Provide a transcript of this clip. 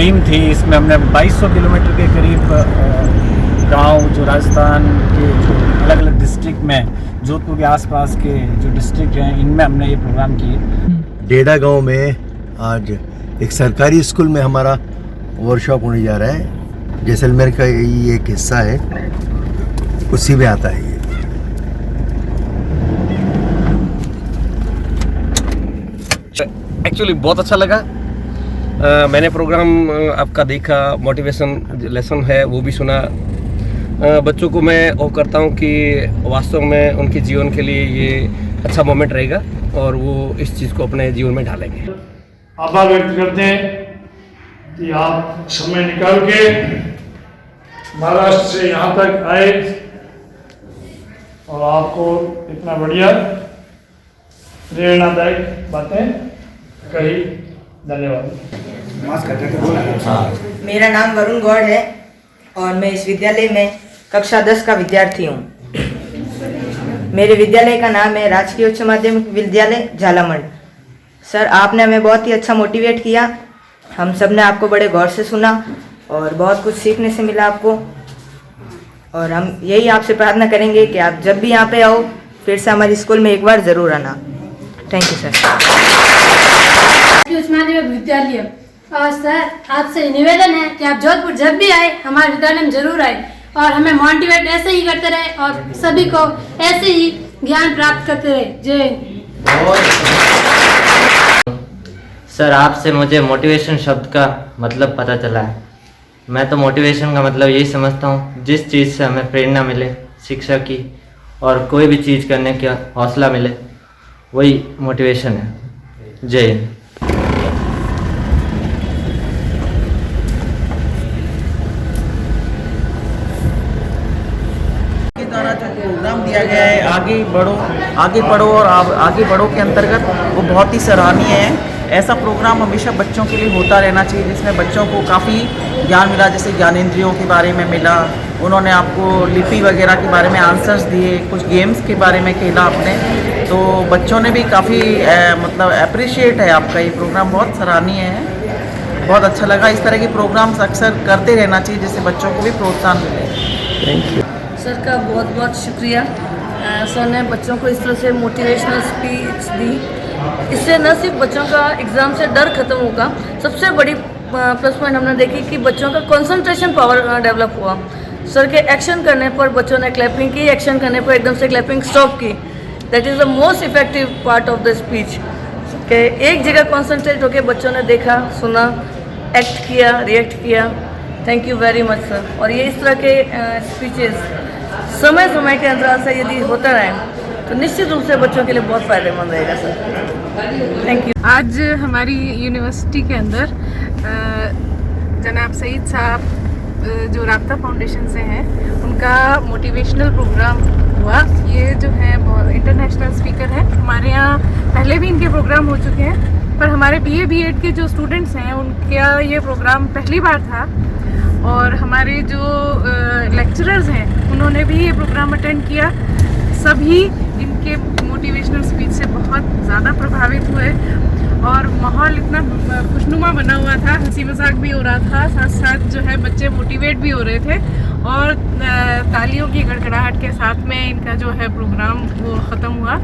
मुहिम थी। इसमें हमने 2200 किलोमीटर के करीब गांव जो राजस्थान के जो अलग अलग डिस्ट्रिक्ट में, जोधपुर के आसपास के जो डिस्ट्रिक्ट हैं, इनमें हमने ये प्रोग्राम किए। डेढ़ा गांव में आज एक सरकारी स्कूल में हमारा वर्कशॉप होने जा रहा है। जैसलमेर का ये एक हिस्सा है, उसी में आता है ये। एक्चुअली बहुत अच्छा लगा। मैंने प्रोग्राम आपका देखा, मोटिवेशन लेसन है वो भी सुना। बच्चों को मैं वो करता हूँ कि वास्तव में उनके जीवन के लिए ये अच्छा मोमेंट रहेगा और वो इस चीज़ को अपने जीवन में ढालेंगे। आभार व्यक्त करते हैं कि आप समय निकाल के महाराष्ट्र से यहाँ तक आए और आपको इतना बढ़िया प्रेरणादायक बातें कही। धन्यवाद। मेरा नाम वरुण गौड़ है और मैं इस विद्यालय में कक्षा 10 का विद्यार्थी हूँ। मेरे विद्यालय का नाम है राजकीय उच्च माध्यमिक विद्यालय झालामंड। सर, आपने हमें बहुत ही अच्छा मोटिवेट किया। हम सब ने आपको बड़े गौर से सुना और बहुत कुछ सीखने से मिला आपको। और हम यही आपसे प्रार्थना करेंगे कि आप जब भी यहाँ पे आओ, फिर से हमारे स्कूल में एक बार ज़रूर आना। Thank you sir. उच्च माध्यमिक विद्यालय। और सर, आपसे निवेदन है कि आप जोधपुर जब भी आए हमारे विद्यालय में जरूर आए और हमें मोटिवेट ऐसे ही करते रहे और सभी को ऐसे ही ज्ञान प्राप्त करते रहे। जय हिंद। सर, आपसे मुझे मोटिवेशन शब्द का मतलब पता चला है। मैं तो मोटिवेशन का मतलब यही समझता हूँ, जिस चीज़ से हमें प्रेरणा मिले, शिक्षा की, और कोई भी चीज़ करने का हौसला मिले, वही मोटिवेशन है। जय हिंद। द्वारा जो प्रोग्राम दिया गया है आगे पढ़ो और आगे बढ़ो के अंतर्गत, वो बहुत ही सराहनीय है। ऐसा प्रोग्राम हमेशा बच्चों के लिए होता रहना चाहिए, जिसमें बच्चों को काफ़ी ज्ञान मिला। जैसे ज्ञानेंद्रियों के बारे में मिला, उन्होंने आपको लिपि वगैरह के बारे में आंसर्स दिए, कुछ गेम्स के बारे में खेला आपने, तो बच्चों ने भी काफ़ी मतलब अप्रिशिएट है आपका ये प्रोग्राम, बहुत सराहनीय है, बहुत अच्छा लगा। इस तरह के प्रोग्राम्स अक्सर करते रहना चाहिए, जिससे बच्चों को भी प्रोत्साहन मिले। थैंक यू सर का बहुत बहुत शुक्रिया। सर ने बच्चों को इस तरह से मोटिवेशनल स्पीच दी। इससे न सिर्फ बच्चों का एग्ज़ाम से डर खत्म होगा, सबसे बड़ी प्लस पॉइंट हमने देखी कि बच्चों का कंसंट्रेशन पावर डेवलप हुआ। सर के एक्शन करने पर बच्चों ने क्लैपिंग की, एक्शन करने पर एकदम से क्लैपिंग स्टॉप की। That is the most effective part of the speech. कि एक जगह कॉन्सेंट्रेट होकर बच्चों ने देखा, सुना, एक्ट किया, रिएक्ट किया। Thank you very much sir. और ये इस तरह के स्पीचेस समय समय के अंतराल से यदि होता रहे तो निश्चित रूप से बच्चों के लिए बहुत फ़ायदेमंद रहेगा सर। Thank you. आज हमारी यूनिवर्सिटी के अंदर जनाब सईद साहब जो राब्ता फाउंडेशन से हैं, उनका मोटिवेशनल प्रोग्राम हुआ। ये जो है इंटरनेशनल स्पीकर है, हमारे यहाँ पहले भी इनके प्रोग्राम हो चुके हैं, पर हमारे BA B.Ed के जो स्टूडेंट्स हैं उनका ये प्रोग्राम पहली बार था। और हमारे जो लेक्चरर्स हैं उन्होंने भी ये प्रोग्राम अटेंड किया। सभी इनके मोटिवेशनल स्पीच से बहुत ज़्यादा प्रभावित हुए और माहौल इतना खुशनुमा बना हुआ था, हंसी मजाक भी हो रहा था, साथ साथ जो है बच्चे मोटिवेट भी हो रहे थे और तालियों की गड़गड़ाहट के साथ में इनका जो है प्रोग्राम वो ख़त्म हुआ।